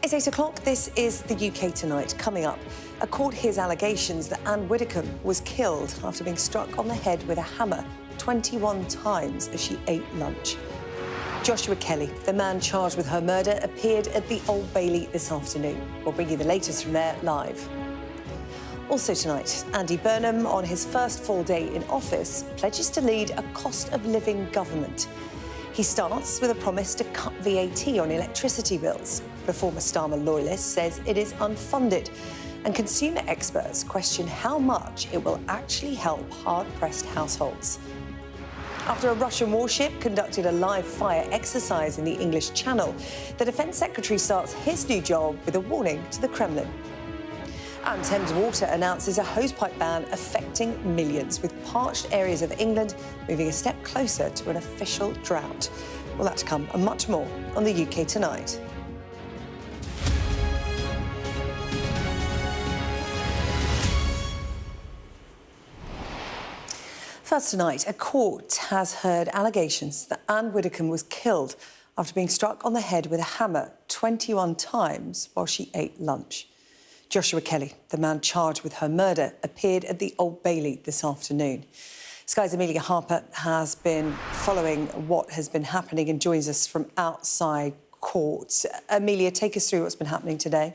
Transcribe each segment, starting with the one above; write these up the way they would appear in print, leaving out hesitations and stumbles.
It's 8 o'clock. This is the UK Tonight. Coming up, a court hears allegations that Anne Widdecombe was killed after being struck on the head with a hammer 21 times as she ate lunch. Joshua Kelly, the man charged with her murder, appeared at the Old Bailey this afternoon. We'll bring you the latest from there live. Also tonight, Andy Burnham, on his first full day in office, pledges to lead a cost-of-living government. He starts with a promise to cut VAT on electricity bills. The former Starmer loyalist says it is unfunded, and consumer experts question how much it will actually help hard-pressed households. After a Russian warship conducted a live fire exercise in the English Channel, the Defence Secretary starts his new job with a warning to the Kremlin. And Thames Water announces a hosepipe ban affecting millions, with parched areas of England moving a step closer to an official drought. Well, that's to come and much more on the UK Tonight. First tonight, a court has heard allegations that Anne Widdecombe was killed after being struck on the head with a hammer 21 times while she ate lunch. Joshua Kelly, the man charged with her murder, appeared at the Old Bailey this afternoon. Sky's Amelia Harper has been following what has been happening and joins us from outside court. Amelia, take us through what's been happening today.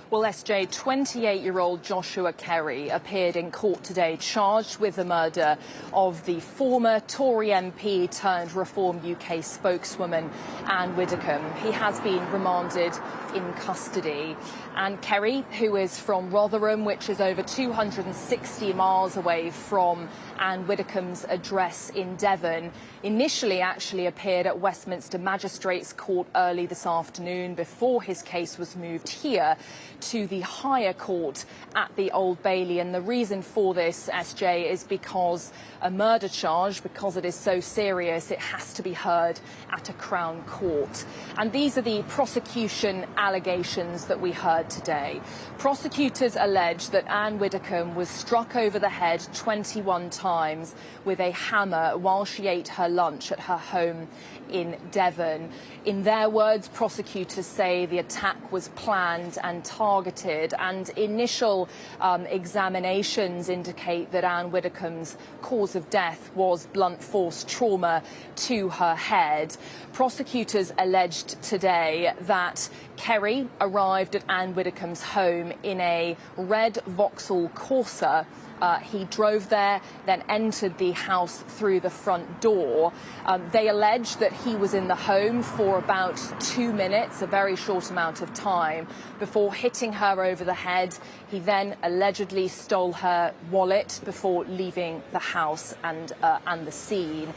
Well, SJ, 28-year-old Joshua Kelly appeared in court today charged with the murder of the former Tory MP turned Reform UK spokeswoman Anne Widdecombe. He has been remanded in custody. And Kelly, who is from Rotherham, which is over 260 miles away from Anne Widdecombe's address in Devon, initially actually appeared at Westminster Magistrates Court early this afternoon before his case was moved here to the higher court at the Old Bailey. And the reason for this, SJ, is because a murder charge, because it is so serious, it has to be heard at a Crown Court. And these are the prosecution allegations that we heard today. Prosecutors allege that Anne Widdecombe was struck over the head 21 times with a hammer while she ate her lunch at her home in Devon. In their words, prosecutors say the attack was planned and targeted, and initial examinations indicate that Anne Widdecombe's cause of death was blunt force trauma to her head. Prosecutors alleged today that Kerry arrived at Anne Widdecombe's home in a red Vauxhall Corsa. He drove there, then entered the house through the front door. They allege that he was in the home for about 2 minutes, a very short amount of time, before hitting her over the head. He then allegedly stole her wallet before leaving the house and the scene.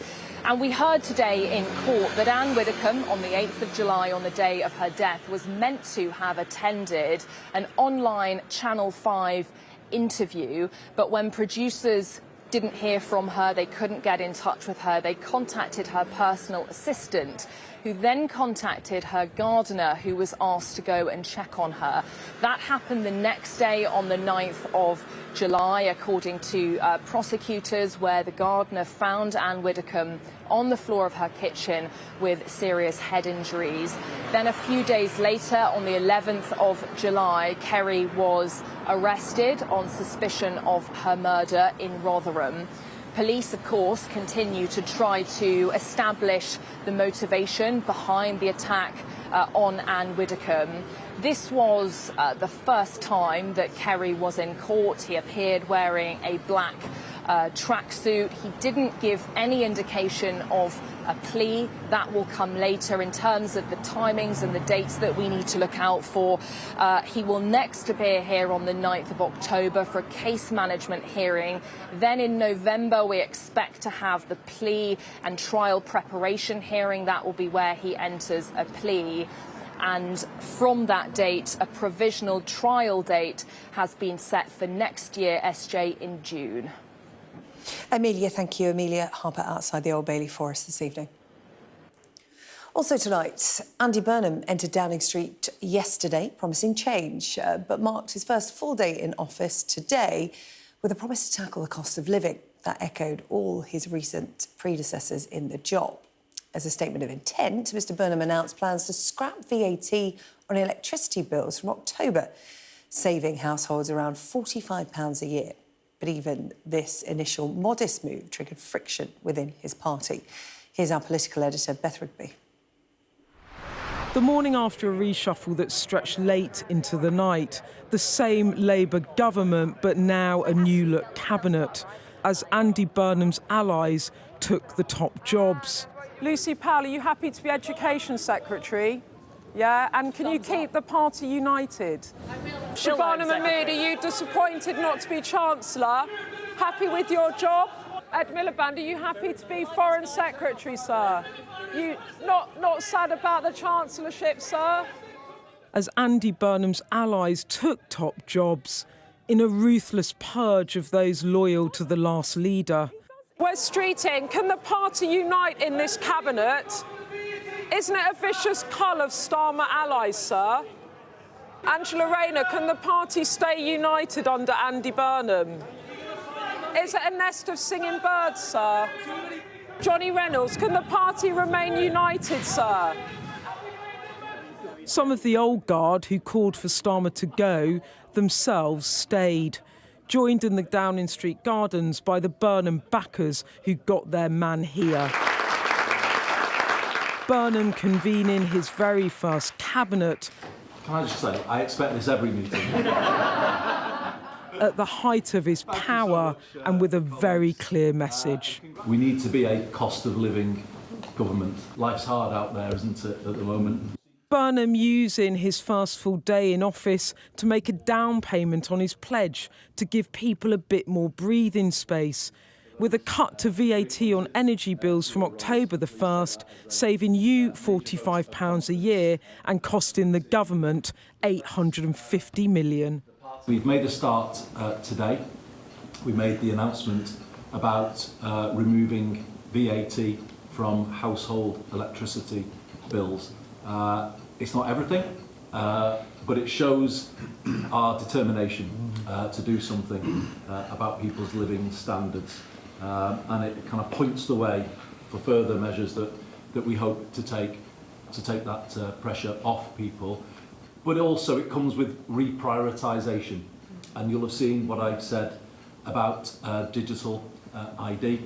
And we heard today in court that Anne Widdecombe, on the 8th of July, on the day of her death, was meant to have attended an online Channel 5 interview, but when producers didn't hear from her, they couldn't get in touch with her, they contacted her personal assistant, who then contacted her gardener, who was asked to go and check on her. That happened the next day, on the 9th of July, according to prosecutors, where the gardener found Anne Widdecombe on the floor of her kitchen with serious head injuries. Then a few days later, on the 11th of July, Kerry was arrested on suspicion of her murder in Rotherham. Police, of course, continue to try to establish the motivation behind the attack on Anne Widdecombe. This was the first time that Kerry was in court. He appeared wearing a black tracksuit. He didn't give any indication of a plea. That will come later. In terms of the timings and the dates that we need to look out for, he will next appear here on the 9th of October for a case management hearing. Then in November, we expect to have the plea and trial preparation hearing. That will be where he enters a plea. And from that date, a provisional trial date has been set for next year, SJ, in June. Amelia, thank you. Amelia Harper outside the Old Bailey for us this evening. Also tonight, Andy Burnham entered Downing Street yesterday, promising change, but marked his first full day in office today with a promise to tackle the cost of living. That echoed all his recent predecessors in the job. As a statement of intent, Mr Burnham announced plans to scrap VAT on electricity bills from October, saving households around £45 a year. But even this initial modest move triggered friction within his party. Here's our political editor, Beth Rigby. The morning after a reshuffle that stretched late into the night, the same Labour government, but now a new-look cabinet, as Andy Burnham's allies took the top jobs. Lucy Powell, are you happy to be Education Secretary? Yeah, and can you keep the party united? Shabana Mahmood, are you disappointed not to be Chancellor? Happy with your job? Ed Miliband, are you happy to be Foreign Secretary, sir? You not sad about the Chancellorship, sir? As Andy Burnham's allies took top jobs in a ruthless purge of those loyal to the last leader. Wes Streeting, can the party unite in this cabinet? Isn't it a vicious cull of Starmer allies, sir? Angela Rayner, can the party stay united under Andy Burnham? Is it a nest of singing birds, sir? Johnny Reynolds, can the party remain united, sir? Some of the old guard who called for Starmer to go themselves stayed, joined in the Downing Street Gardens by the Burnham backers who got their man here. Burnham convening his very first cabinet. Can I just say, I expect this every meeting. At the height of his power and with a very clear message. We need to be a cost of living government. Life's hard out there, isn't it, at the moment? Burnham using his first full day in office to make a down payment on his pledge to give people a bit more breathing space, with a cut to VAT on energy bills from October the 1st, saving you £45 a year and costing the government £850 million. We've made a start today. We made the announcement about removing VAT from household electricity bills. It's not everything, but it shows our determination to do something about people's living standards. And it kind of points the way for further measures that we hope to take that pressure off people. But also it comes with reprioritisation. And you'll have seen what I've said about digital ID.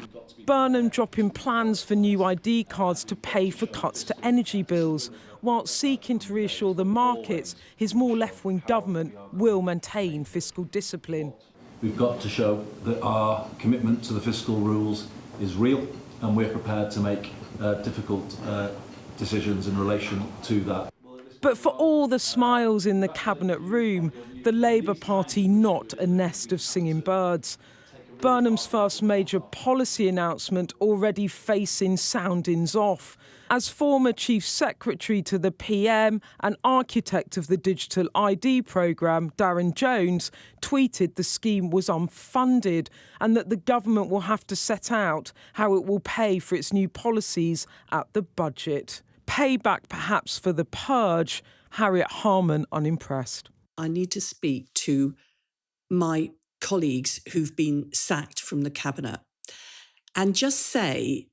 Burnham dropping plans for new ID cards to pay for cuts to energy bills, whilst seeking to reassure the markets his more left-wing government will maintain fiscal discipline. We've got to show that our commitment to the fiscal rules is real, and we're prepared to make difficult decisions in relation to that. But for all the smiles in the cabinet room, the Labour Party not a nest of singing birds. Burnham's first major policy announcement already facing soundings off, as former Chief Secretary to the PM and architect of the digital ID programme, Darren Jones, tweeted the scheme was unfunded and that the government will have to set out how it will pay for its new policies at the budget. Payback perhaps for the purge, Harriet Harman unimpressed. I need to speak to my colleagues who've been sacked from the cabinet and just say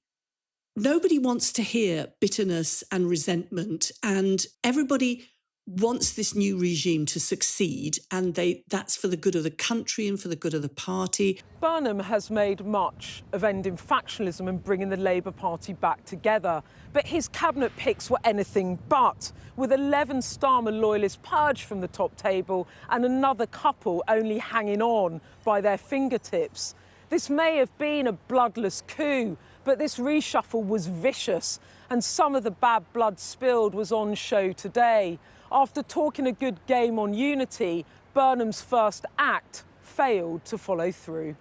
nobody wants to hear bitterness and resentment, and everybody wants this new regime to succeed, and that's for the good of the country and for the good of the party. Burnham has made much of ending factionalism and bringing the Labour Party back together, but his cabinet picks were anything but, with 11 Starmer loyalists purged from the top table and another couple only hanging on by their fingertips. This may have been a bloodless coup, but this reshuffle was vicious, and some of the bad blood spilled was on show today. After talking a good game on unity, Burnham's first act failed to follow through.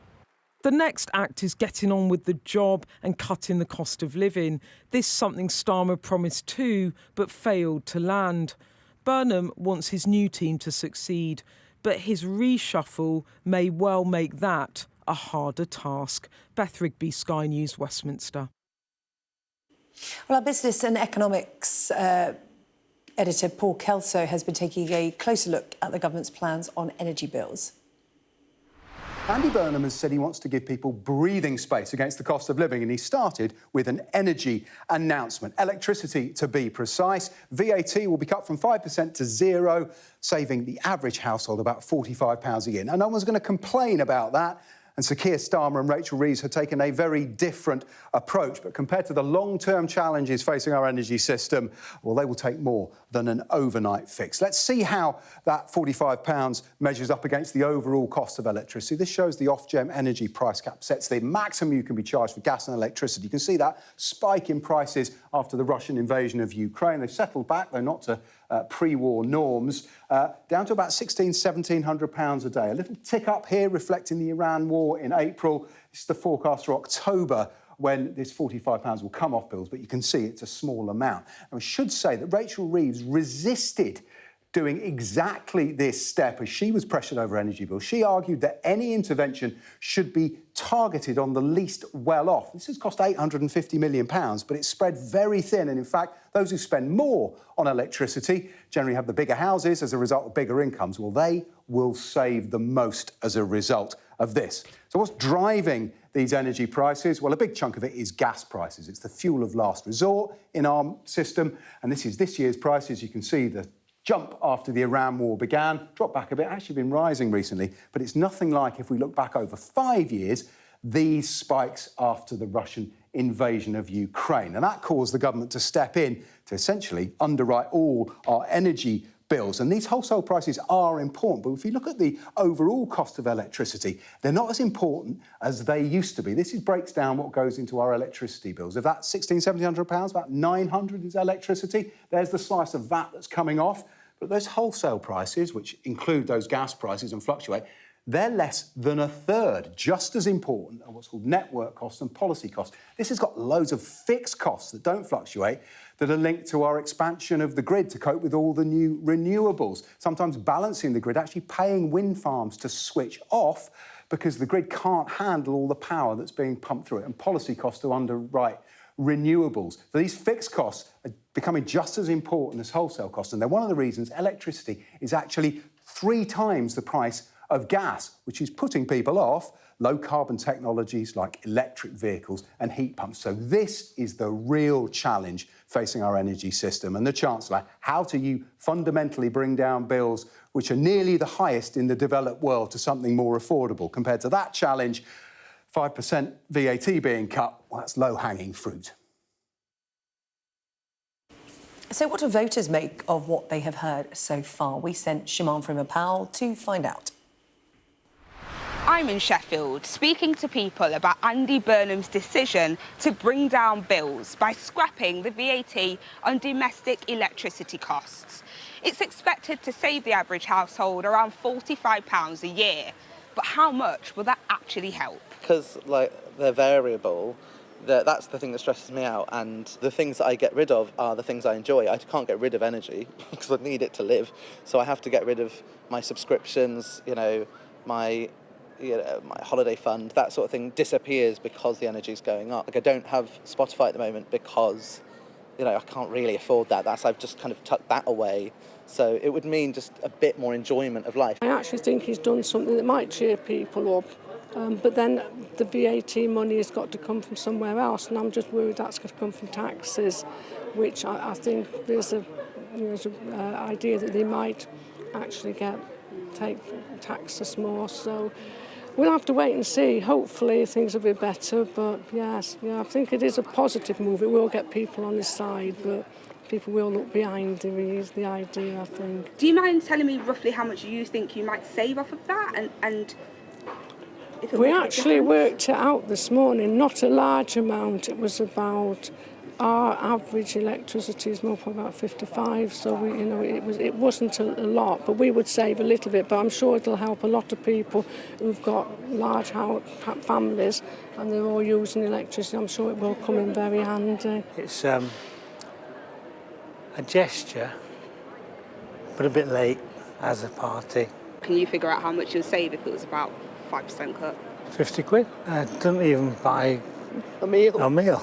The next act is getting on with the job and cutting the cost of living. This something Starmer promised too, but failed to land. Burnham wants his new team to succeed, but his reshuffle may well make that a harder task. Beth Rigby, Sky News, Westminster. Well, our business and economics editor Paul Kelso has been taking a closer look at the government's plans on energy bills. Andy Burnham has said he wants to give people breathing space against the cost of living, and he started with an energy announcement. Electricity, to be precise. VAT will be cut from 5% to 0, saving the average household about £45 a year. Now, no one's going to complain about that. And Sir Keir Starmer and Rachel Reeves have taken a very different approach. But compared to the long-term challenges facing our energy system, well, they will take more than an overnight fix. Let's see how that £45 measures up against the overall cost of electricity. This shows the Ofgem energy price cap sets the maximum you can be charged for gas and electricity. You can see that spike in prices after the Russian invasion of Ukraine. They've settled back, though not to pre-war norms, down to about £1,600–1,700 a day. A little tick up here reflecting the Iran war in April. This is the forecast for October, when this £45 will come off bills, but you can see it's a small amount. And we should say that Rachel Reeves resisted doing exactly this step as she was pressured over energy bills. She argued that any intervention should be targeted on the least well-off. This has cost £850 million, but it's spread very thin. And in fact, those who spend more on electricity generally have the bigger houses as a result of bigger incomes. Well, they will save the most as a result of this. So what's driving these energy prices? Well, a big chunk of it is gas prices. It's the fuel of last resort in our system. And this is this year's prices. You can see the jump after the Iran war began, dropped back a bit, actually been rising recently, but it's nothing like, if we look back over 5 years, these spikes after the Russian invasion of Ukraine. And that caused the government to step in to essentially underwrite all our energy bills. And these wholesale prices are important, but if you look at the overall cost of electricity, they're not as important as they used to be. This breaks down what goes into our electricity bills. If that's £1,600–1,700, about £900 is electricity. There's the slice of VAT that's coming off. But those wholesale prices, which include those gas prices and fluctuate, they're less than a third. Just as important are what's called network costs and policy costs. This has got loads of fixed costs that don't fluctuate, that are linked to our expansion of the grid to cope with all the new renewables, sometimes balancing the grid, actually paying wind farms to switch off because the grid can't handle all the power that's being pumped through it, and policy costs to underwrite renewables. So these fixed costs are becoming just as important as wholesale costs, and they're one of the reasons electricity is actually 3 times the price of gas, which is putting people off low-carbon technologies like electric vehicles and heat pumps. So this is the real challenge facing our energy system. And the Chancellor, how do you fundamentally bring down bills which are nearly the highest in the developed world to something more affordable? Compared to that challenge, 5% VAT being cut, well, that's low-hanging fruit. So what do voters make of what they have heard so far? We sent Shimon from Nepal to find out. I'm in Sheffield, speaking to people about Andy Burnham's decision to bring down bills by scrapping the VAT on domestic electricity costs. It's expected to save the average household around £45 a year. But how much will that actually help? Because, they're variable, that's the thing that stresses me out, and the things that I get rid of are the things I enjoy. I can't get rid of energy because I need it to live, so I have to get rid of my subscriptions, my holiday fund, that sort of thing disappears because the energy's going up. I don't have Spotify at the moment because, I can't really afford that. I've just kind of tucked that away. So it would mean just a bit more enjoyment of life. I actually think he's done something that might cheer people up, but then the VAT money has got to come from somewhere else, and I'm just worried that's going to come from taxes, which I think there's an idea that they might actually take taxes more. So we'll have to wait and see. Hopefully things will be better, but yes, I think it is a positive move. It will get people on his side, but people will look behind the idea, I think. Do you mind telling me roughly how much you think you might save off of that? And if we actually worked it out this morning, not a large amount. It was about, our average electricity is more probably about 55, so it wasn't a lot, but we would save a little bit. But I'm sure it'll help a lot of people who've got large families and they're all using electricity. I'm sure it will come in very handy. It's a gesture, but a bit late as a party. Can you figure out how much you'll save if it was about 5% cut? 50 quid. I don't even buy a meal,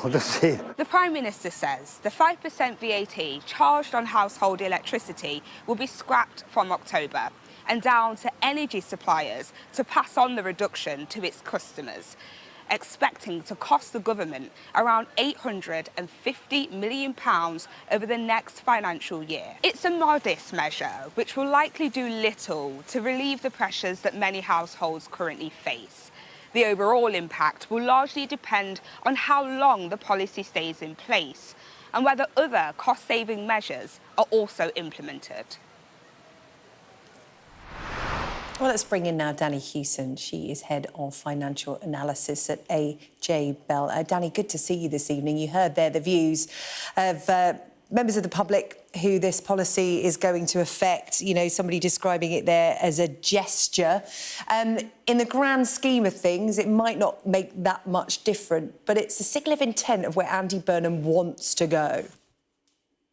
does he? The Prime Minister says the 5% VAT charged on household electricity will be scrapped from October. and down to energy suppliers to pass on the reduction to its customers, expecting to cost the government around £850 million over the next financial year. It's a modest measure which will likely do little to relieve the pressures that many households currently face. The overall impact will largely depend on how long the policy stays in place and whether other cost-saving measures are also implemented. Well, let's bring in now Danny Hewson. She is Head of Financial Analysis at AJ Bell. Danny, good to see you this evening. You heard there the views of members of the public who this policy is going to affect. You know, somebody describing it there as a gesture. In the grand scheme of things, it might not make that much difference, but it's a signal of intent of where Andy Burnham wants to go.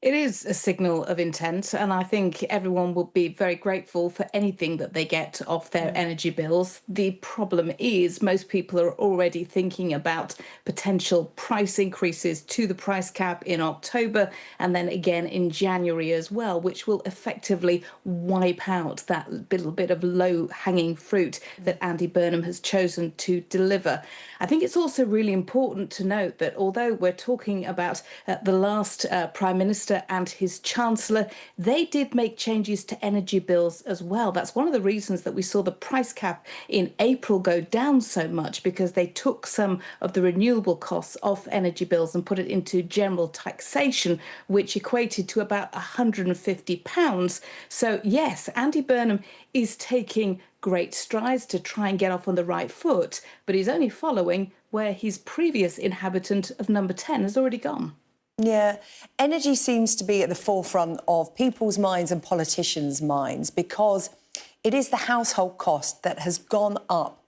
It is a signal of intent, and I think everyone will be very grateful for anything that they get off their energy bills. The problem is most people are already thinking about potential price increases to the price cap in October and then again in January as well, which will effectively wipe out that little bit of low-hanging fruit that Andy Burnham has chosen to deliver. I think it's also really important to note that although we're talking about the last Prime Minister and his Chancellor, they did make changes to energy bills as well. That's one of the reasons that we saw the price cap in April go down so much, because they took some of the renewable costs off energy bills and put it into general taxation, which equated to about £150. So yes, Andy Burnham is taking great strides to try and get off on the right foot, but he's only following where his previous inhabitant of number 10 has already gone. Yeah, energy seems to be at the forefront of people's minds and politicians' minds because it is the household cost that has gone up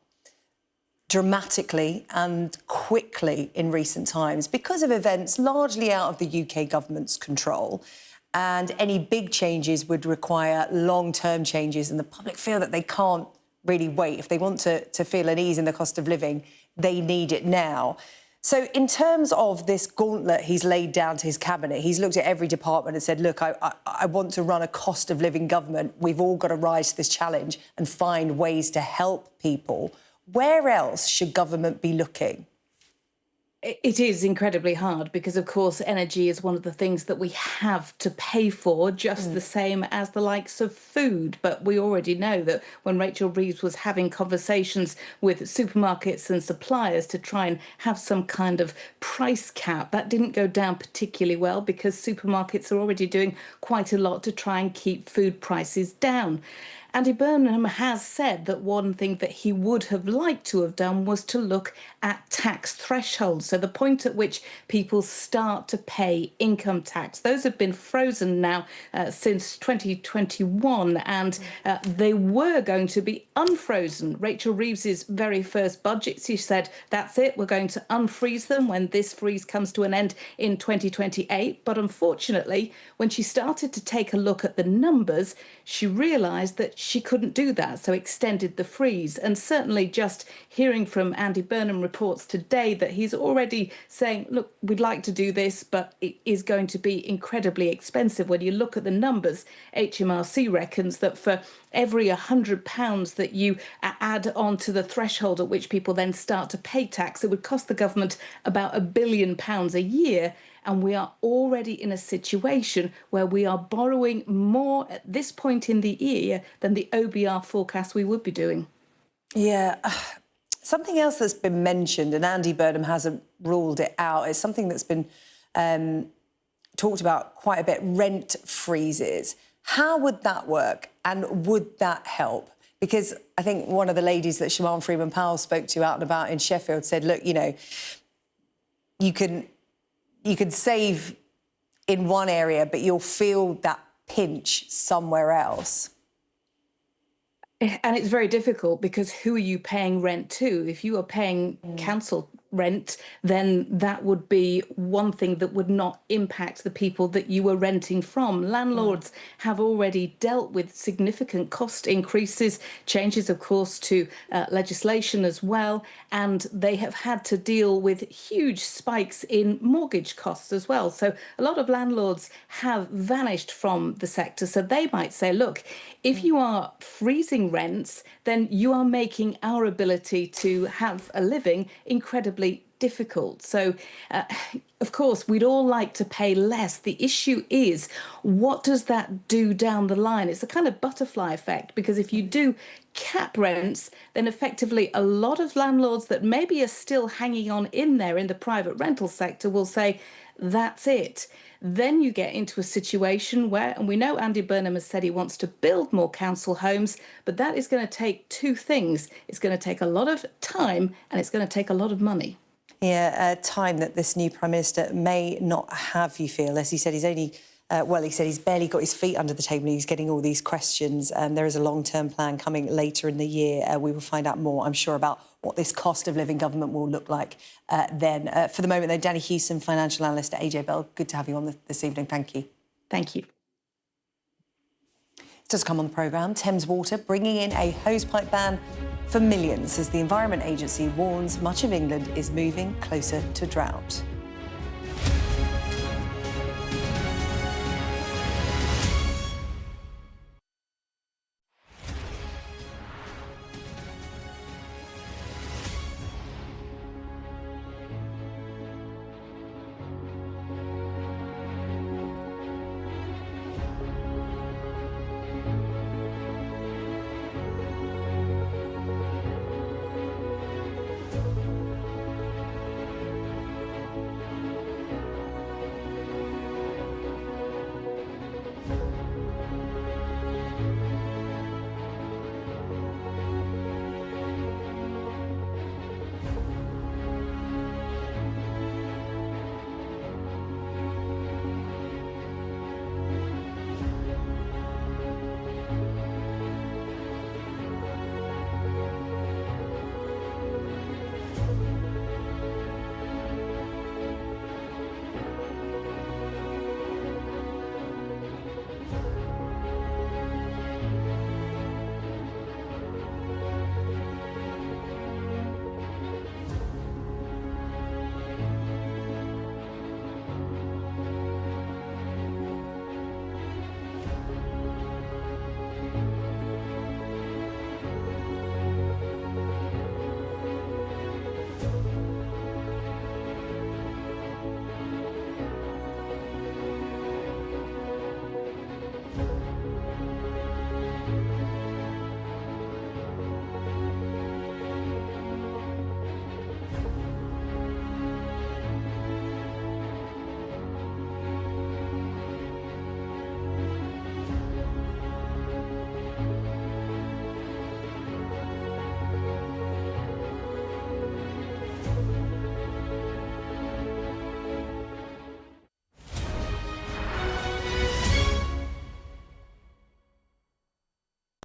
dramatically and quickly in recent times because of events largely out of the UK government's control. And any big changes would require long-term changes, and the public feel that they can't really wait. If they want to feel an ease in the cost of living, they need it now. So in terms of this gauntlet he's laid down to his cabinet, he's looked at every department and said, look, I want to run a cost of living government. We've all got to rise to this challenge and find ways to help people. Where else should government be looking? It is incredibly hard because, of course, energy is one of the things that we have to pay for, just the same as the likes of food. But we already know that when Rachel Reeves was having conversations with supermarkets and suppliers to try and have some kind of price cap, that didn't go down particularly well because supermarkets are already doing quite a lot to try and keep food prices down. Andy Burnham has said that one thing that he would have liked to have done was to look at tax thresholds, so the point at which people start to pay income tax. Those have been frozen now since 2021, and they were going to be unfrozen. Rachel Reeves's very first budget, she said, that's it, we're going to unfreeze them when this freeze comes to an end in 2028. But unfortunately, when she started to take a look at the numbers, she realised that she couldn't do that, so extended the freeze. And certainly just hearing from Andy Burnham reports today that he's already saying, look, we'd like to do this, but it is going to be incredibly expensive. When you look at the numbers, HMRC reckons that for every £100 that you add on to the threshold at which people then start to pay tax, it would cost the government about £1 billion a year. And we are already in a situation where we are borrowing more at this point in the year than the OBR forecast we would be doing. Yeah. Something else that's been mentioned, and Andy Burnham hasn't ruled it out, is something that's been talked about quite a bit, rent freezes. How would that work and would that help? Because I think one of the ladies that Siobhan Freeman-Powell spoke to out and about in Sheffield said, look, you know, you could save in one area, but you'll feel that pinch somewhere else. And it's very difficult because who are you paying rent to? If you are paying council rent, then that would be one thing that would not impact the people that you were renting from. Landlords have already dealt with significant cost increases, changes, of course, to legislation as well, and they have had to deal with huge spikes in mortgage costs as well. So a lot of landlords have vanished from the sector. So they might say, look, if you are freezing rents, then you are making our ability to have a living incredibly difficult. So, of course, we'd all like to pay less. The issue is, what does that do down the line? It's a kind of butterfly effect, because if you do cap rents, then effectively a lot of landlords that maybe are still hanging on in there in the private rental sector will say, that's it. Then you get into a situation where, and we know Andy Burnham has said he wants to build more council homes, but that is going to take two things. It's going to take a lot of time and it's going to take a lot of money. Yeah, time that this new Prime Minister may not have, you feel. As he said, he's only, he said he's barely got his feet under the table and he's getting all these questions. There is a long-term plan coming later in the year. We will find out more, I'm sure, about what this cost of living government will look like then. For the moment, though, Danny Hewson, financial analyst at AJ Bell, good to have you on this evening. Thank you. Thank you. Just come on the programme, Thames Water bringing in a hosepipe ban for millions as the Environment Agency warns much of England is moving closer to drought.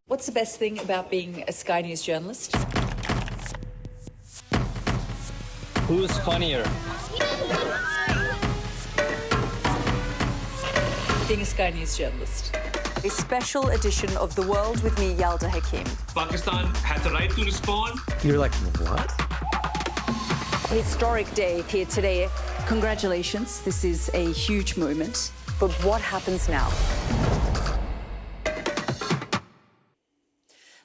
What's the best thing about being a Sky News journalist? Who's funnier? Being a Sky News journalist. A special edition of The World with me, Yalda Hakim. Pakistan has the right to respond. You're like, what? A historic day here today. Congratulations, this is a huge moment. But what happens now?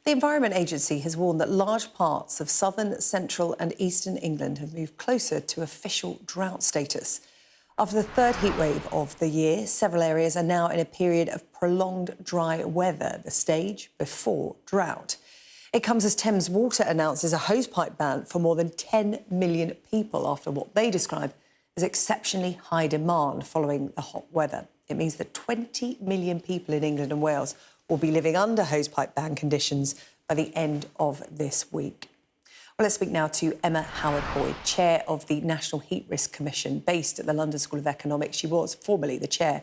The Environment Agency has warned that large parts of southern, central and eastern England have moved closer to official drought status. After the third heatwave of the year, several areas are now in a period of prolonged dry weather, the stage before drought. It comes as Thames Water announces a hosepipe ban for more than 10 million people after what they describe as exceptionally high demand following the hot weather. It means that 20 million people in England and Wales will be living under hosepipe ban conditions by the end of this week. Well, let's speak now to Emma Howard-Boyd, chair of the National Heat Risk Commission, based at the London School of Economics. She was formerly the chair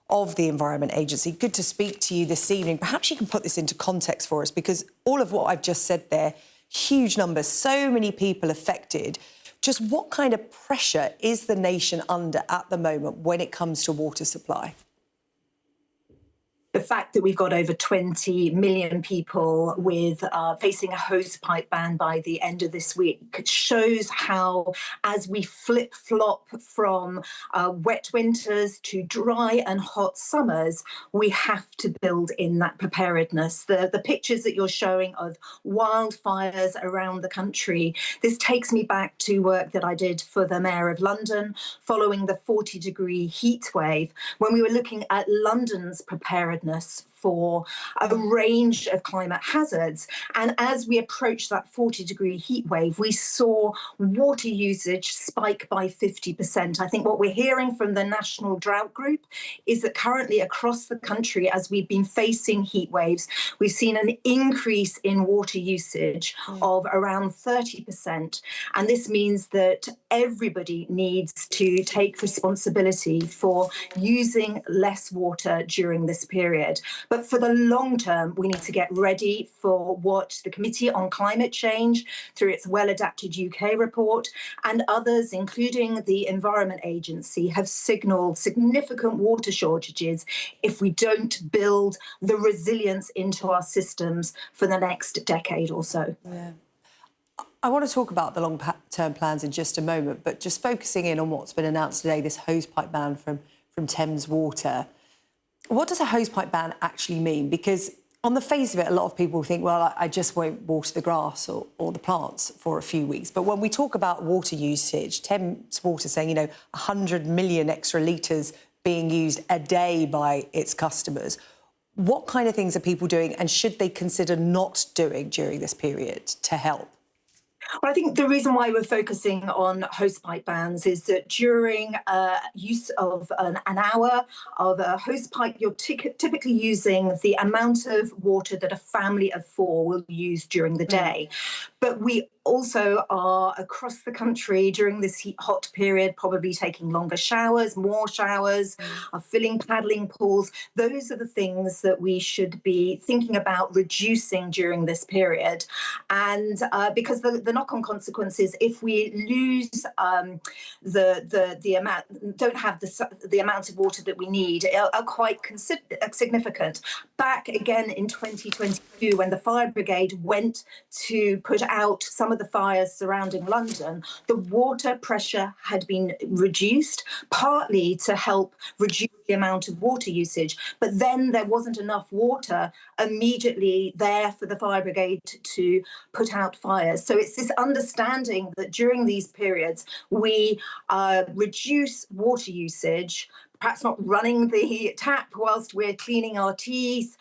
of the Environment Agency. Good to speak to you this evening. Perhaps you can put this into context for us, because all of what I've just said there, huge numbers, so many people affected. Just what kind of pressure is the nation under at the moment when it comes to water supply? The fact that we've got over 20 million people with facing a hosepipe ban by the end of this week shows how, as we flip-flop from wet winters to dry and hot summers, we have to build in that preparedness. The pictures that you're showing of wildfires around the country, this takes me back to work that I did for the Mayor of London following the 40-degree heat wave, when we were looking at London's preparedness for a range of climate hazards. And as we approached that 40-degree heat wave, we saw water usage spike by 50%. I think what we're hearing from the National Drought Group is that currently across the country, as we've been facing heat waves, we've seen an increase in water usage of around 30%. And this means that everybody needs to take responsibility for using less water during this period. But for the long term, we need to get ready for what the Committee on Climate Change, through its Well-Adapted UK report, and others, including the Environment Agency, have signalled significant water shortages if we don't build the resilience into our systems for the next decade or so. Yeah. I want to talk about the long-term plans in just a moment, but just focusing in on what's been announced today, this hosepipe ban from Thames Water. What does a hosepipe ban actually mean? Because on the face of it, a lot of people think, well, I just won't water the grass or the plants for a few weeks. But when we talk about water usage, Thames Water saying, 100 million extra litres being used a day by its customers. What kind of things are people doing, and should they consider not doing during this period to help? Well, I think the reason why we're focusing on hosepipe bans is that during use of an hour of a hosepipe, you're typically using the amount of water that a family of 4 will use during the day. But we also are across the country during this hot period, probably taking longer showers, more showers, filling paddling pools. Those are the things that we should be thinking about reducing during this period. And because the knock-on consequences, if we lose the amount, don't have the amount of water that we need, are quite significant. Back again in 2022, when the fire brigade went to put out some of the fires surrounding London, the water pressure had been reduced, partly to help reduce the amount of water usage. But then there wasn't enough water immediately there for the fire brigade to put out fires. So it's this understanding that during these periods, we reduce water usage, perhaps not running the tap whilst we're cleaning our teeth,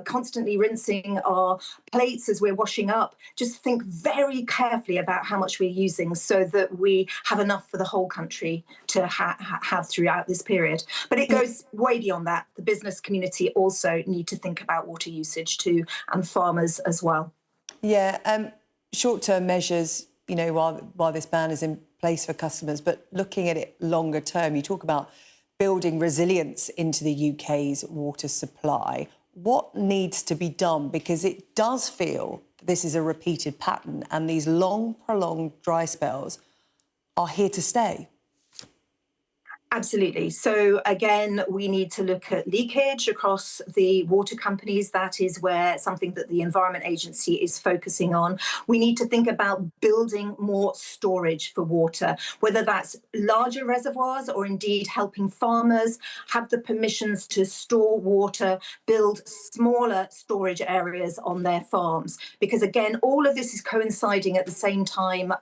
constantly rinsing our plates as we're washing up. Just think very carefully about how much we're using so that we have enough for the whole country to have throughout this period. But it goes way beyond that. The business community also need to think about water usage too, and farmers as well. Yeah, short-term measures, while this ban is in place for customers, but looking at it longer term, you talk about building resilience into the UK's water supply. What needs to be done? Because it does feel this is a repeated pattern, and these long, prolonged dry spells are here to stay. Absolutely. So again, we need to look at leakage across the water companies. That is where something that the Environment Agency is focusing on. We need to think about building more storage for water, whether that's larger reservoirs or indeed helping farmers have the permissions to store water, build smaller storage areas on their farms. Because again, all of this is coinciding at the same time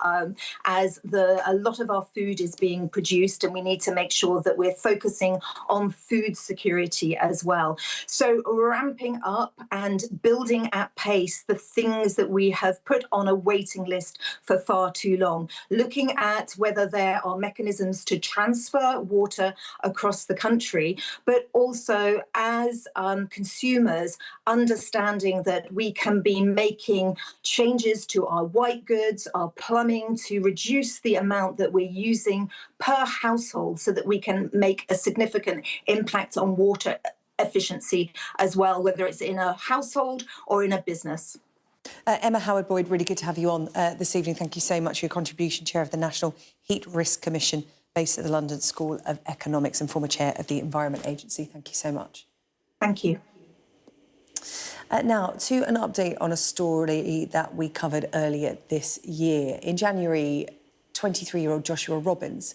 as a lot of our food is being produced, and we need to make sure that we're focusing on food security as well. So ramping up and building at pace the things that we have put on a waiting list for far too long, looking at whether there are mechanisms to transfer water across the country, but also as consumers understanding that we can be making changes to our white goods, our plumbing, to reduce the amount that we're using per household so that we can make a significant impact on water efficiency as well, whether it's in a household or in a business. Emma Howard-Boyd, really good to have you on this evening. Thank you so much for your contribution, Chair of the National Heat Risk Commission, based at the London School of Economics and former Chair of the Environment Agency. Thank you so much. Thank you. Now, to an update on a story that we covered earlier this year. In January, 23-year-old Joshua Robbins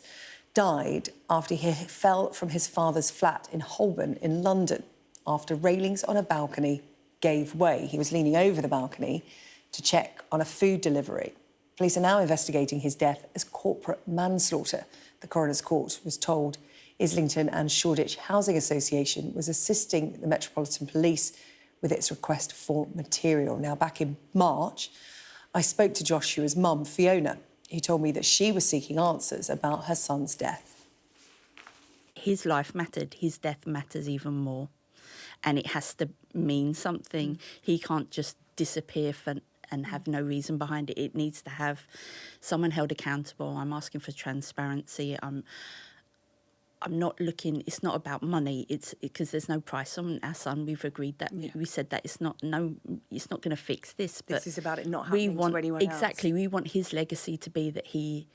died after he fell from his father's flat in Holborn in London after railings on a balcony gave way. He was leaning over the balcony to check on a food delivery. Police are now investigating his death as corporate manslaughter. The coroner's court was told Islington and Shoreditch Housing Association was assisting the Metropolitan Police with its request for material. Now, back in March, I spoke to Joshua's mum, Fiona, who told me that she was seeking answers about her son's death. His life mattered, his death matters even more. And it has to mean something. He can't just disappear and have no reason behind it. It needs to have someone held accountable. I'm asking for transparency. I'm not looking, it's not about money, it's because there's no price on our son. We've agreed that, we said that it's not going to fix this. But this is about it not happening to anyone else. Exactly, we want his legacy to be that he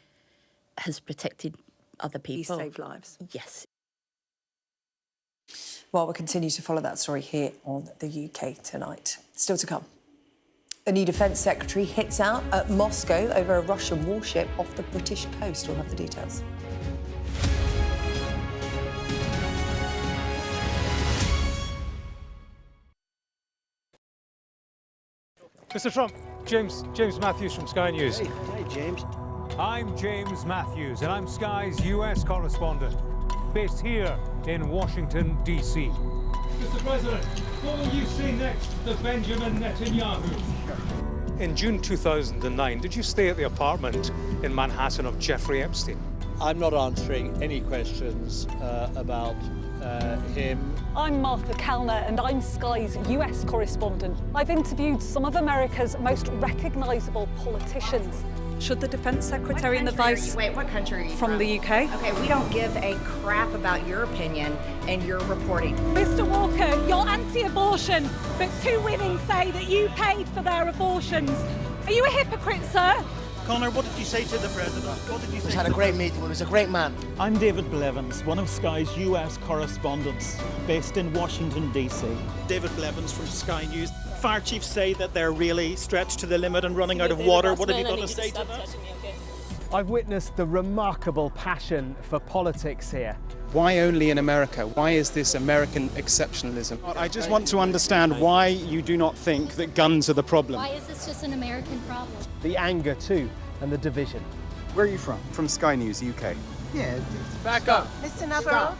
has protected other people. He saved lives. Yes. Well, we'll continue to follow that story here on the UK Tonight. Still to come. The new Defence Secretary hits out at Moscow over a Russian warship off the British coast. We'll have the details. Mr. Trump, James Matthews from Sky News. Hey, James. I'm James Matthews, and I'm Sky's US correspondent, based here in Washington, D.C. Mr. President, what will you say next to Benjamin Netanyahu? In June 2009, did you stay at the apartment in Manhattan of Jeffrey Epstein? I'm not answering any questions about him. I'm Martha Kellner and I'm Sky's US correspondent. I've interviewed some of America's most recognisable politicians. Should the Defence Secretary and the Vice... Wait, what country are you from? The UK. Okay, we don't give a crap about your opinion and your reporting. Mr Walker, you're anti-abortion, but two women say that you paid for their abortions. Are you a hypocrite, sir? Connor, what did you say to the president? What did you say? We had a great meeting. He was a great man. I'm David Blevins, one of Sky's US correspondents, based in Washington, D.C. David Blevins from Sky News. Fire chiefs say that they're really stretched to the limit and running out of water. What have you got to say to that? I've witnessed the remarkable passion for politics here. Why only in America? Why is this American exceptionalism? I just want to understand why you do not think that guns are the problem. Why is this just an American problem? The anger too, and the division. Where are you from? From Sky News, UK. Yeah. Back up. Mr. Navarro,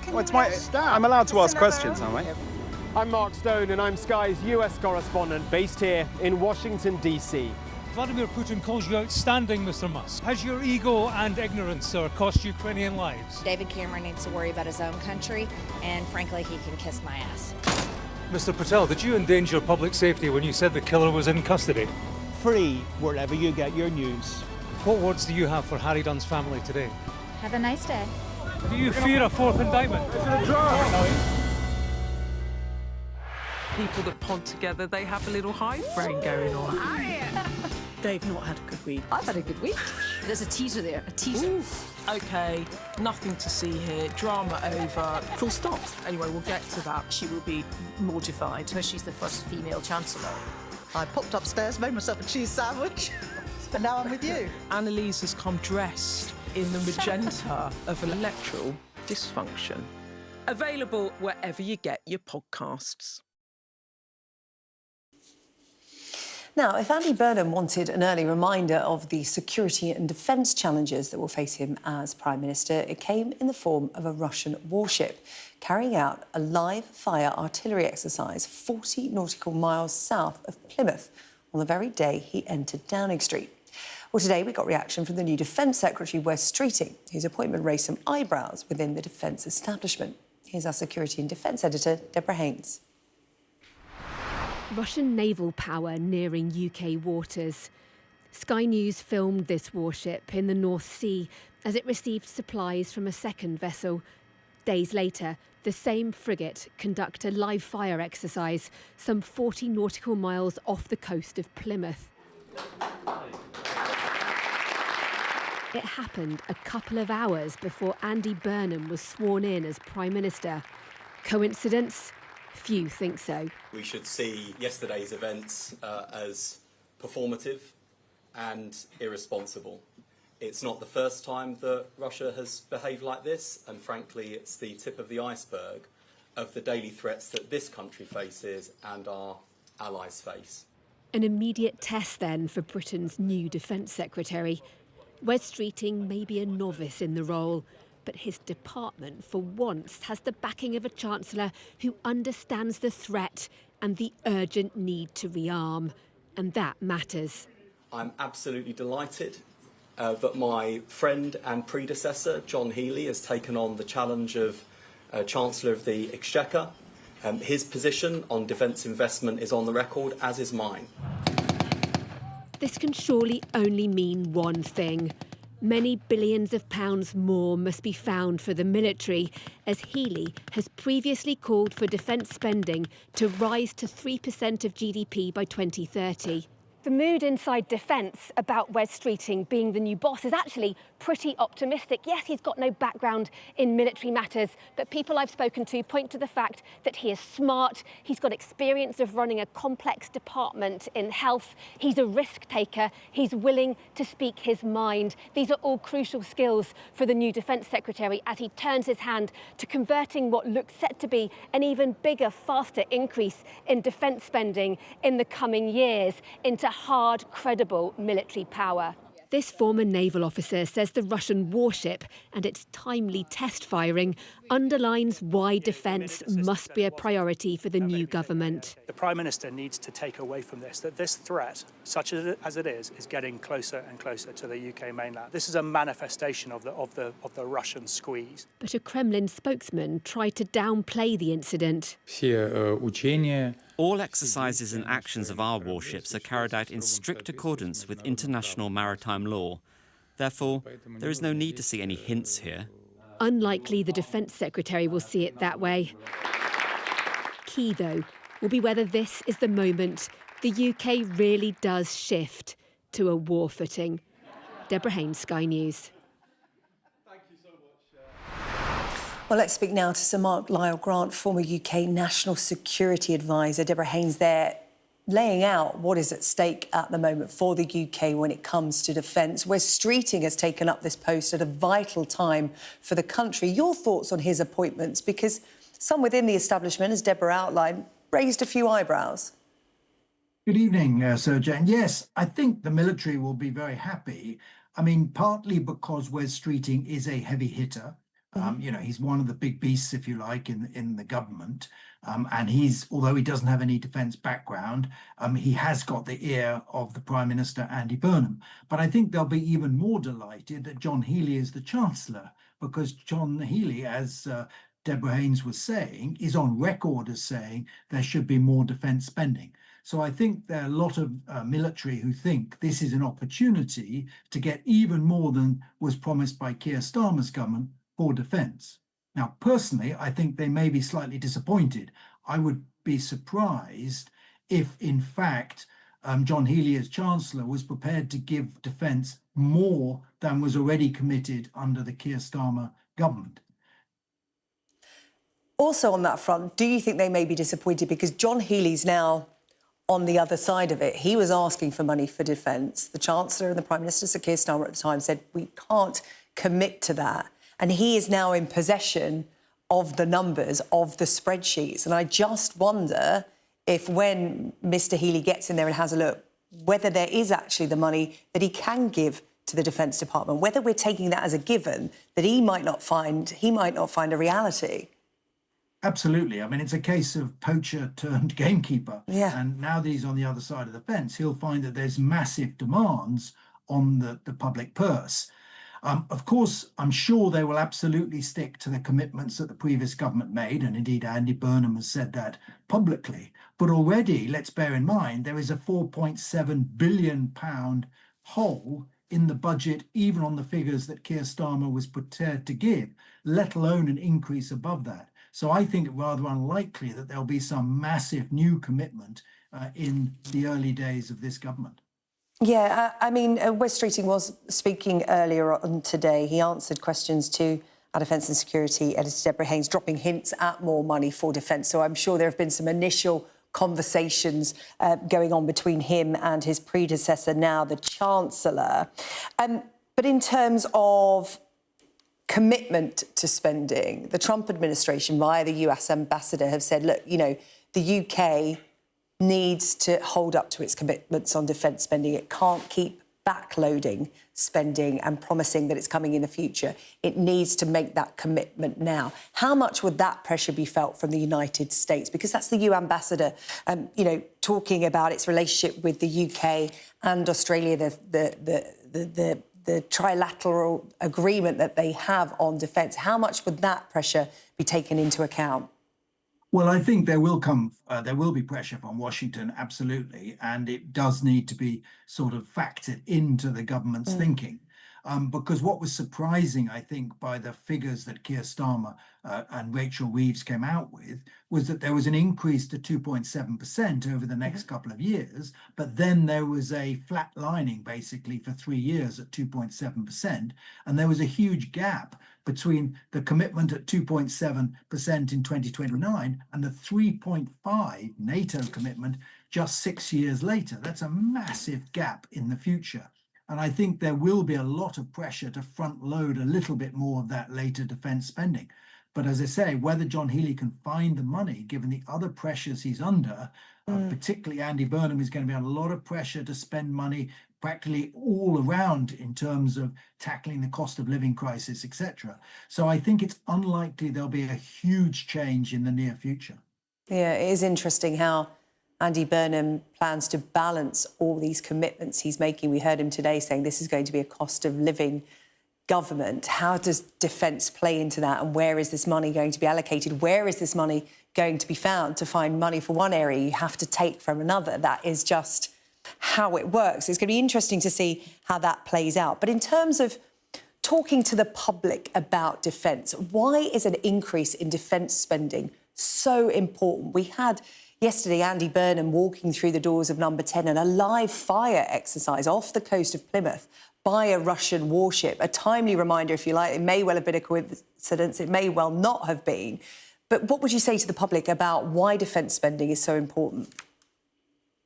I'm allowed to ask questions, aren't I? I'm Mark Stone and I'm Sky's US correspondent based here in Washington, D.C. Vladimir Putin calls you outstanding, Mr. Musk. Has your ego and ignorance, sir, cost Ukrainian lives? David Cameron needs to worry about his own country, and frankly, he can kiss my ass. Mr. Patel, did you endanger public safety when you said the killer was in custody? Free wherever you get your news. What words do you have for Harry Dunn's family today? Have a nice day. Do you fear a fourth indictment? People that pod together, they have a little hive brain going on. They've not had a good week. I've had a good week. There's a teaser there, a teaser. Ooh. OK, nothing to see here. Drama over. Full stop. Anyway, we'll get to that. She will be mortified. She's the first female chancellor. I popped upstairs, made myself a cheese sandwich, and now I'm with you. Analyse has come dressed in the magenta of electoral dysfunction. Available wherever you get your podcasts. Now, if Andy Burnham wanted an early reminder of the security and defence challenges that will face him as Prime Minister, it came in the form of a Russian warship carrying out a live-fire artillery exercise 40 nautical miles south of Plymouth on the very day he entered Downing Street. Well, today we got reaction from the new Defence Secretary, Wes Streeting, whose appointment raised some eyebrows within the defence establishment. Here's our Security and Defence Editor, Deborah Haynes. Russian naval power nearing UK waters. Sky News filmed this warship in the North Sea as it received supplies from a second vessel. Days later, the same frigate conducted a live fire exercise some 40 nautical miles off the coast of Plymouth. It happened a couple of hours before Andy Burnham was sworn in as Prime Minister. Coincidence? Few think so. We should see yesterday's events as performative and irresponsible. It's not the first time that Russia has behaved like this, and frankly, it's the tip of the iceberg of the daily threats that this country faces and our allies face. An immediate test then for Britain's new Defence Secretary. Wes Streeting may be a novice in the role, but his department for once has the backing of a Chancellor who understands the threat and the urgent need to rearm. And that matters. I'm absolutely delighted that my friend and predecessor, John Healey, has taken on the challenge of Chancellor of the Exchequer. His position on defence investment is on the record, as is mine. This can surely only mean one thing. Many billions of pounds more must be found for the military, as Healey has previously called for defence spending to rise to 3% of GDP by 2030. The mood inside Defence about Wes Streeting being the new boss is actually pretty optimistic. Yes, he's got no background in military matters, but people I've spoken to point to the fact that he is smart, he's got experience of running a complex department in health, he's a risk taker, he's willing to speak his mind. These are all crucial skills for the new Defence Secretary as he turns his hand to converting what looks set to be an even bigger, faster increase in defence spending in the coming years into hard, credible military power. This former naval officer says the Russian warship and its timely test firing underlines why defence must be a priority for the new government. The Prime Minister needs to take away from this that this threat, such as it is getting closer and closer to the UK mainland. This is a manifestation of the Russian squeeze. But a Kremlin spokesman tried to downplay the incident. All exercises and actions of our warships are carried out in strict accordance with international maritime law. Therefore, there is no need to see any hints here. Unlikely the Defence Secretary will see it that way. Key, though, will be whether this is the moment the UK really does shift to a war footing. Deborah Haynes, Sky News. Well, let's speak now to Sir Mark Lyle-Grant, former UK National Security Advisor. Deborah Haynes there, laying out what is at stake at the moment for the UK when it comes to defence. Wes Streeting has taken up this post at a vital time for the country. Your thoughts on his appointments? Because some within the establishment, as Deborah outlined, raised a few eyebrows. Good evening, Sir Jane. Yes, I think the military will be very happy. I mean, partly because Wes Streeting is a heavy hitter. You know, he's one of the big beasts, if you like, in the government. And although he doesn't have any defence background, he has got the ear of the Prime Minister, Andy Burnham. But I think they'll be even more delighted that John Healey is the Chancellor, because John Healey, as Deborah Haynes was saying, is on record as saying there should be more defence spending. So I think there are a lot of military who think this is an opportunity to get even more than was promised by Keir Starmer's government for defence. Now, personally, I think they may be slightly disappointed. I would be surprised if, in fact, John Healey as Chancellor was prepared to give defence more than was already committed under the Keir Starmer government. Also on that front, do you think they may be disappointed because John Healey's now on the other side of it? He was asking for money for defence. The Chancellor and the Prime Minister, Sir Keir Starmer at the time, said we can't commit to that. And he is now in possession of the numbers, of the spreadsheets. And I just wonder if when Mr Healey gets in there and has a look, whether there is actually the money that he can give to the Defence Department, whether we're taking that as a given, that he might not find a reality. Absolutely. I mean, it's a case of poacher turned gamekeeper. Yeah. And now that he's on the other side of the fence, he'll find that there's massive demands on the public purse. Of course, I'm sure they will absolutely stick to the commitments that the previous government made, and indeed Andy Burnham has said that publicly. But already, let's bear in mind, there is a £4.7 billion hole in the budget, even on the figures that Keir Starmer was prepared to give, let alone an increase above that. So I think it rather unlikely that there'll be some massive new commitment in the early days of this government. Yeah, I mean, Wes Streeting was speaking earlier on today. He answered questions to our Defence and Security editor Deborah Haynes, dropping hints at more money for defence. So I'm sure there have been some initial conversations going on between him and his predecessor, now the Chancellor. But in terms of commitment to spending, the Trump administration, via the US ambassador, have said, look, you know, the UK needs to hold up to its commitments on defence spending. It can't keep backloading spending and promising that it's coming in the future. It needs to make that commitment now. How much would that pressure be felt from the United States? Because that's the EU ambassador, you know, talking about its relationship with the UK and Australia, the trilateral agreement that they have on defence. How much would that pressure be taken into account? Well, I think there will be pressure from Washington, absolutely, and it does need to be sort of factored into the government's thinking. Because what was surprising, I think, by the figures that Keir Starmer and Rachel Reeves came out with, was that there was an increase to 2.7% over the next couple of years, but then there was a flat lining basically for 3 years at 2.7%, and there was a huge gap between the commitment at 2.7% in 2029 and the 3.5 NATO commitment just 6 years later. That's a massive gap in the future. And I think there will be a lot of pressure to front load a little bit more of that later defence spending. But as I say, whether John Healey can find the money, given the other pressures he's under, particularly Andy Burnham is going to be under a lot of pressure to spend money practically all around in terms of tackling the cost of living crisis, etc. So I think it's unlikely there'll be a huge change in the near future. Yeah, it is interesting how Andy Burnham plans to balance all these commitments he's making. We heard him today saying this is going to be a cost of living government. How does defence play into that, and where is this money going to be allocated? Where is this money going to be found? To find money for one area, you have to take from another. That is just how it works. It's going to be interesting to see how that plays out. But in terms of talking to the public about defence, why is an increase in defence spending so important? We had yesterday Andy Burnham walking through the doors of Number 10 and a live fire exercise off the coast of Plymouth by a Russian warship. A timely reminder, if you like. It may well have been a coincidence. It may well not have been. But what would you say to the public about why defence spending is so important?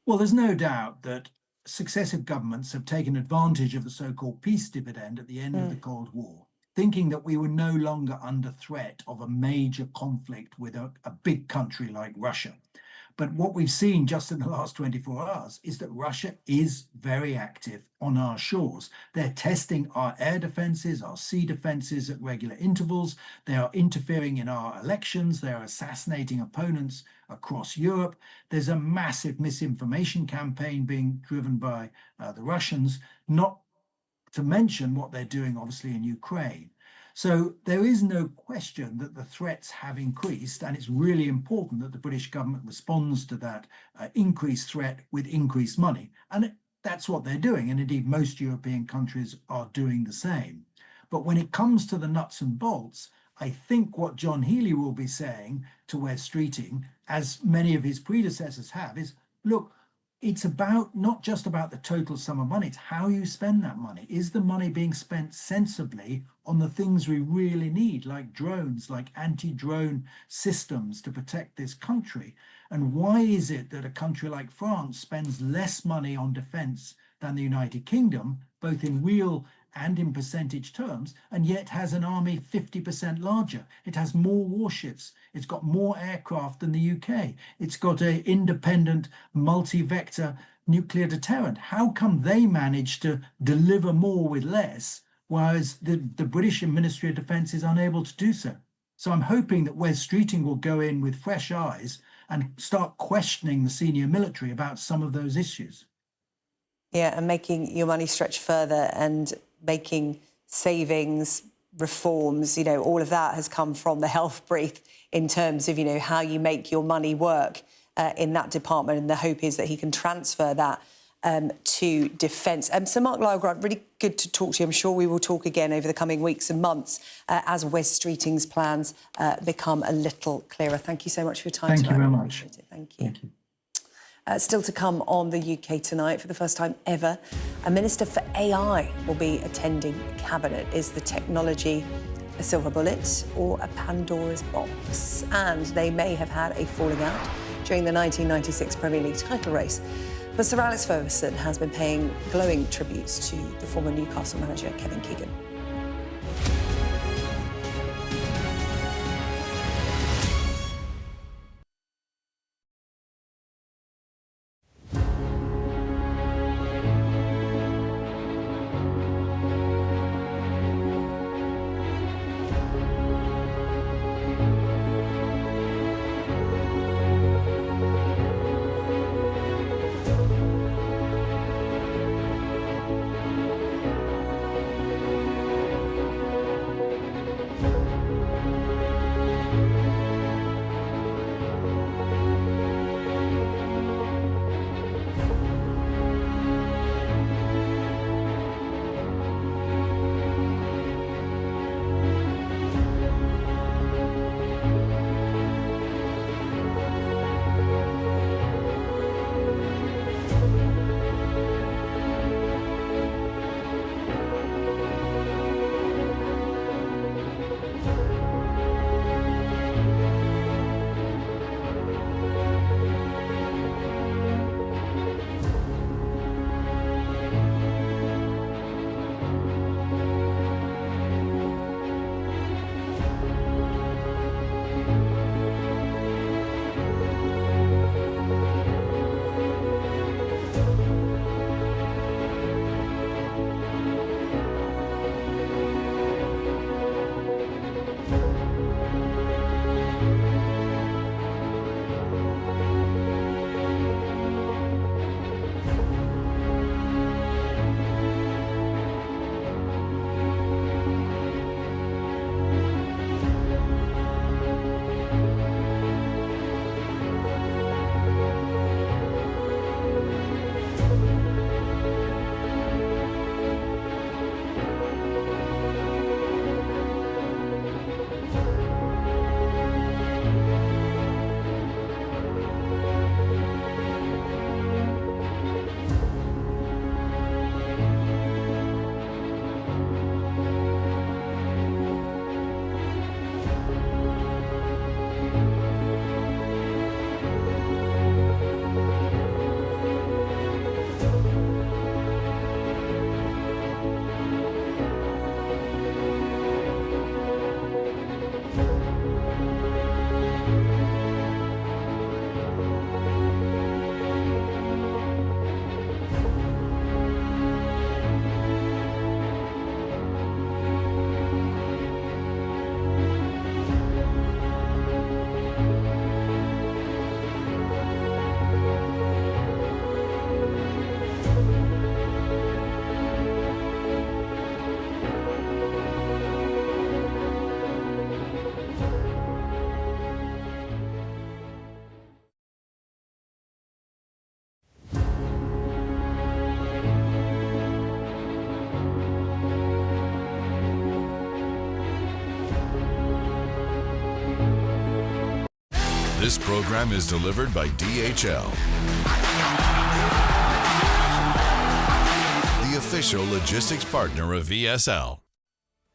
Well, there's no doubt that successive governments have taken advantage of the so-called peace dividend at the end of the Cold War, thinking that we were no longer under threat of a major conflict with a big country like Russia. But what we've seen just in the last 24 hours is that Russia is very active on our shores. They're testing our air defences, our sea defences at regular intervals. They are interfering in our elections. They are assassinating opponents across Europe. There's a massive misinformation campaign being driven by the Russians, not to mention what they're doing, obviously, in Ukraine. So there is no question that the threats have increased, and it's really important that the British government responds to that increased threat with increased money. And that's what they're doing, and indeed most European countries are doing the same. But when it comes to the nuts and bolts, I think what John Healey will be saying to Wes Streeting, as many of his predecessors have, is, look, it's about not just about the total sum of money, it's how you spend that money. Is the money being spent sensibly on the things we really need, like drones, like anti-drone systems to protect this country? And why is it that a country like France spends less money on defense than the United Kingdom, both in real and in percentage terms, and yet has an army 50% larger? It has more warships. It's got more aircraft than the UK. It's got an independent multi-vector nuclear deterrent. How come they manage to deliver more with less, whereas the British Ministry of Defence is unable to do so? So I'm hoping that Wes Streeting will go in with fresh eyes and start questioning the senior military about some of those issues. Yeah, and making your money stretch further and making savings, reforms, you know, all of that has come from the health brief in terms of, you know, how you make your money work in that department. And the hope is that he can transfer that to defence. So Mark Lyle-Grant, really good to talk to you. I'm sure we will talk again over the coming weeks and months as Wes Streeting's plans become a little clearer. Thank you so much for your time tonight. Thank you very much. Thank you. Still to come on the UK Tonight, for the first time ever, a Minister for AI will be attending Cabinet. Is the technology a silver bullet or a Pandora's box? And they may have had a falling out during the 1996 Premier League title race. But Sir Alex Ferguson has been paying glowing tributes to the former Newcastle manager, Kevin Keegan. This program is delivered by DHL, the official logistics partner of VSL.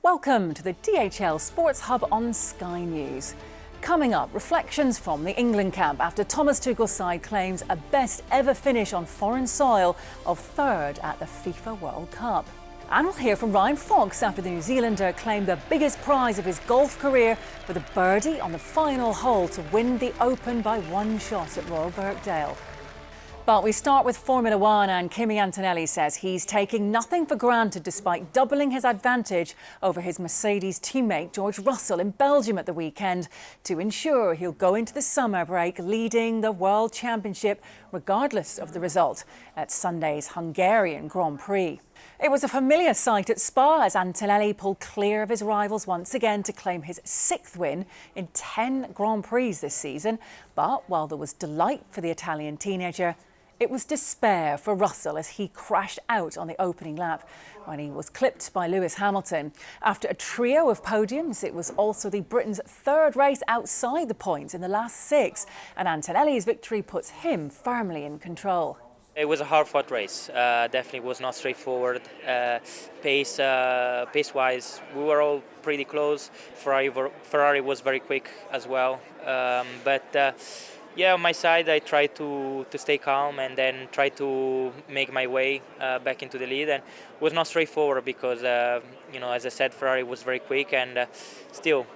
Welcome to the DHL Sports Hub on Sky News. Coming up, reflections from the England camp after Thomas Tuchel's side claims a best ever finish on foreign soil of third at the FIFA World Cup. And we'll hear from Ryan Fox after the New Zealander claimed the biggest prize of his golf career with a birdie on the final hole to win the Open by one shot at Royal Birkdale. But we start with Formula One, and Kimi Antonelli says he's taking nothing for granted despite doubling his advantage over his Mercedes teammate George Russell in Belgium at the weekend to ensure he'll go into the summer break leading the World Championship regardless of the result at Sunday's Hungarian Grand Prix. It was a familiar sight at Spa as Antonelli pulled clear of his rivals once again to claim his 6th win in 10 Grand Prix this season. But while there was delight for the Italian teenager, It was despair for Russell as he crashed out on the opening lap when he was clipped by Lewis Hamilton. After a trio of podiums, it was also the Britain's third race outside the points in the last 6, and Antonelli's victory puts him firmly in control. It was a hard-fought race. Definitely was not straightforward. Pace-wise, we were all pretty close. Ferrari was very quick as well. Yeah, on my side, I tried to stay calm and then try to make my way back into the lead. And it was not straightforward because, as I said, Ferrari was very quick. And still,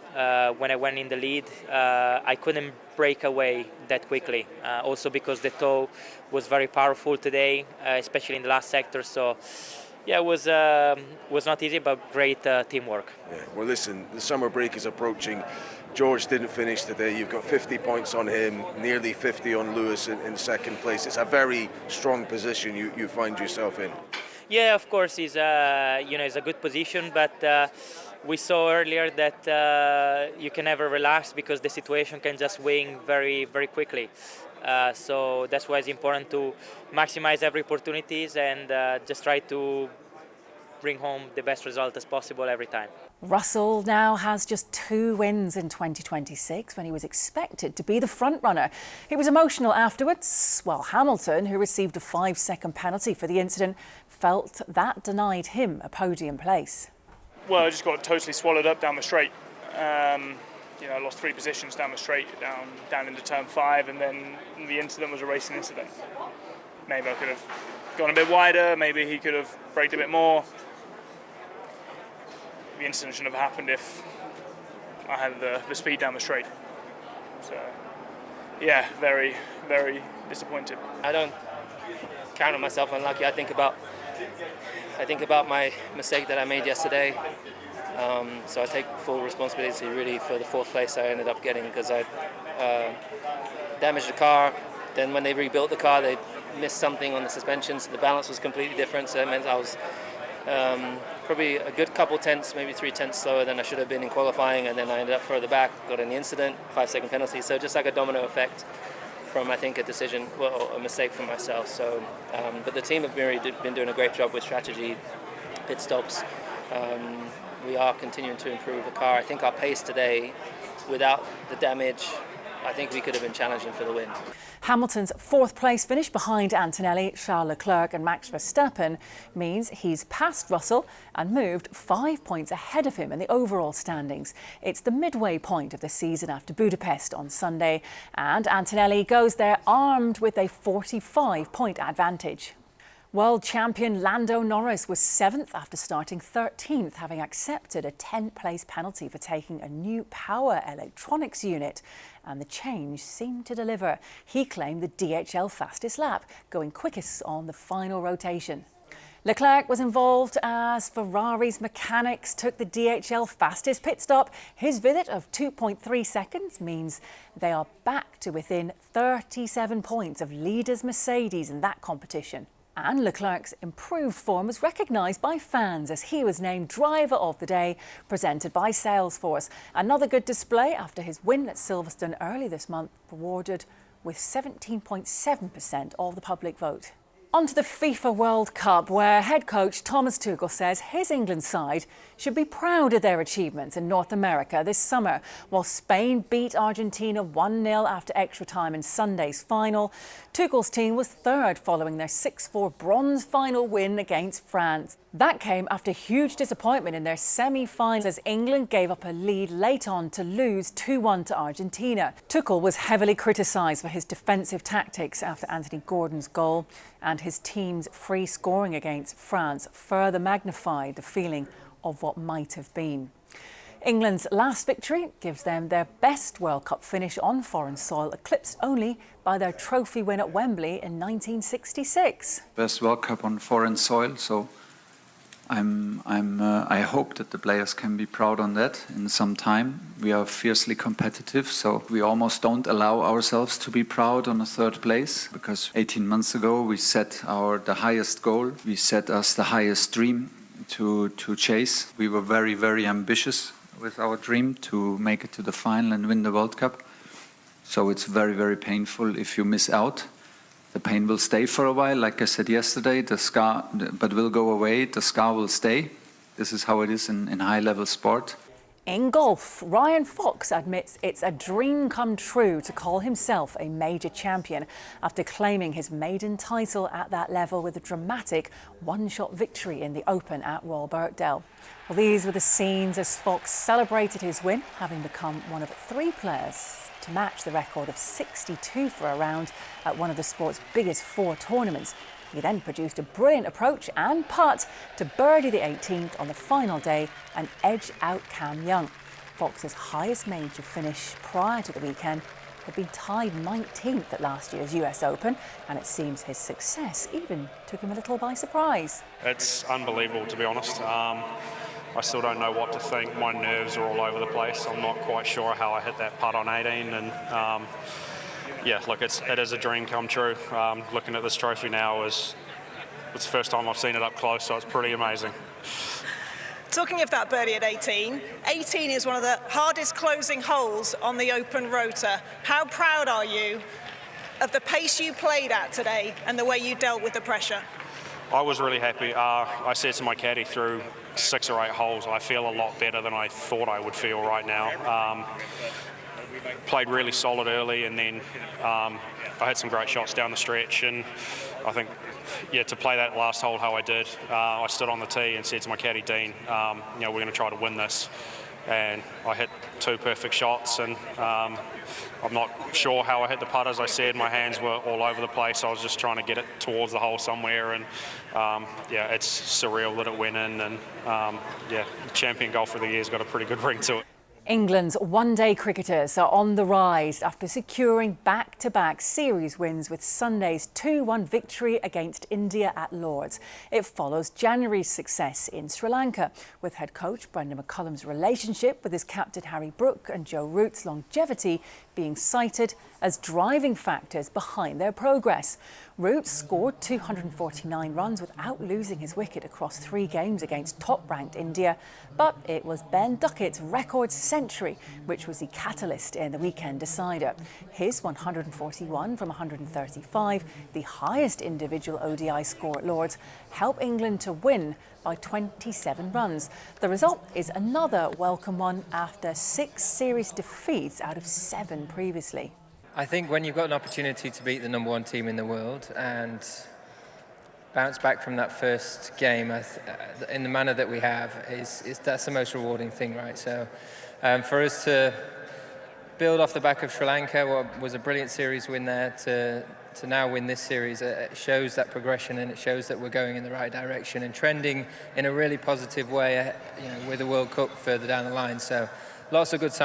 when I went in the lead, I couldn't break away that quickly. Also because the tow was very powerful today, especially in the last sector. So, yeah, it was not easy, but great teamwork. Yeah. Well, listen, the summer break is approaching. George didn't finish today. You've got 50 points on him, nearly 50 on Lewis in second place. It's a very strong position you find yourself in. Yeah, of course, it's a good position, but we saw earlier that you can never relax because the situation can just swing very, very quickly. So that's why it's important to maximize every opportunities and just try to bring home the best result as possible every time. Russell now has just 2 wins in 2026 when he was expected to be the front-runner. He was emotional afterwards, while Hamilton, who received a 5-second penalty for the incident, felt that denied him a podium place. Well, I just got totally swallowed up down the straight. I lost 3 positions down the straight, down into turn 5, and then the incident was a racing incident. Maybe I could have gone a bit wider, maybe he could have braked a bit more. The incident shouldn't have happened if I had the speed down the straight. So, yeah, very, very disappointed. I don't count myself unlucky. I think about my mistake that I made yesterday. So I take full responsibility really for the 4th place I ended up getting because I damaged the car. Then when they rebuilt the car, they missed something on the suspension, so the balance was completely different. So it meant I was probably a good couple tenths, maybe 3 tenths slower than I should have been in qualifying, and then I ended up further back, got in the incident, 5-second penalty. So just like a domino effect from, I think, a mistake from myself. So, but the team have been doing a great job with strategy, pit stops. We are continuing to improve the car. I think our pace today, without the damage, I think we could have been challenging for the win. Hamilton's 4th place finish behind Antonelli, Charles Leclerc and Max Verstappen means he's passed Russell and moved 5 points ahead of him in the overall standings. It's the midway point of the season after Budapest on Sunday, and Antonelli goes there armed with a 45-point advantage. World champion Lando Norris was 7th after starting 13th, having accepted a 10th place penalty for taking a new power electronics unit. And the change seemed to deliver. He claimed the DHL fastest lap, going quickest on the final rotation. Leclerc was involved as Ferrari's mechanics took the DHL fastest pit stop. His visit of 2.3 seconds means they are back to within 37 points of leaders Mercedes in that competition. And Leclerc's improved form was recognised by fans as he was named Driver of the Day, presented by Salesforce. Another good display after his win at Silverstone early this month, rewarded with 17.7% of the public vote. On to the FIFA World Cup, where head coach Thomas Tuchel says his England side should be proud of their achievements in North America this summer. While Spain beat Argentina 1-0 after extra time in Sunday's final, Tuchel's team was 3rd following their 6-4 bronze final win against France. That came after huge disappointment in their semi-finals as England gave up a lead late on to lose 2-1 to Argentina. Tuchel was heavily criticised for his defensive tactics after Anthony Gordon's goal, and his team's free scoring against France further magnified the feeling of what might have been. England's last victory gives them their best World Cup finish on foreign soil, eclipsed only by their trophy win at Wembley in 1966. Best World Cup on foreign soil, so I hope that the players can be proud on that in some time. We are fiercely competitive, so we almost don't allow ourselves to be proud on a 3rd place, because 18 months ago we set the highest goal, we set us the highest dream to chase. We were very, very ambitious with our dream to make it to the final and win the World Cup. So it's very, very painful if you miss out. The pain will stay for a while, like I said yesterday, the scar, but will go away, the scar will stay. This is how it is in high-level sport. In golf, Ryan Fox admits it's a dream come true to call himself a major champion after claiming his maiden title at that level with a dramatic one-shot victory in the Open at Royal Birkdale. Well, these were the scenes as Fox celebrated his win, having become one of 3 players to match the record of 62 for a round at one of the sport's biggest 4 tournaments. He then produced a brilliant approach and putt to birdie the 18th on the final day and edge out Cam Young. Fox's highest major finish prior to the weekend had been tied 19th at last year's US Open, and it seems his success even took him a little by surprise. It's unbelievable, to be honest. I still don't know what to think. My nerves are all over the place. I'm not quite sure how I hit that putt on 18, and yeah, look, it is a dream come true. Looking at this trophy now, it's the first time I've seen it up close, so it's pretty amazing. Talking of that birdie at 18, 18 is one of the hardest closing holes on the Open Rota. How proud are you of the pace you played at today and the way you dealt with the pressure? I was really happy. I said to my caddy through 6 or 8 holes, I feel a lot better than I thought I would feel right now. Played really solid early, and then I had some great shots down the stretch, and I think, yeah, to play that last hole how I did, I stood on the tee and said to my caddy, Dean, you know, we're going to try to win this. And I hit 2 perfect shots, and I'm not sure how I hit the putt. As I said, my hands were all over the place. I was just trying to get it towards the hole somewhere, and yeah, it's surreal that it went in, and yeah, champion golfer of the year's got a pretty good ring to it. England's one-day cricketers are on the rise after securing back-to-back series wins with Sunday's 2-1 victory against India at Lord's. It follows January's success in Sri Lanka, with head coach Burnham McCullum's relationship with his captain Harry Brook and Joe Root's longevity being cited as driving factors behind their progress. Root scored 249 runs without losing his wicket across 3 games against top-ranked India, but it was Ben Duckett's record century which was the catalyst in the weekend decider. His 141 from 135, the highest individual ODI score at Lord's, helped England to win by 27 runs. The result is another welcome one after 6 series defeats out of 7 previously. I think when you've got an opportunity to beat the #1 team in the world and bounce back from that first game in the manner that we have, that's the most rewarding thing, right? So for us to build off the back of Sri Lanka, what was a brilliant series win there, to now win this series, it shows that progression, and it shows that we're going in the right direction and trending in a really positive way, you know, with the World Cup further down the line. So lots of good signs.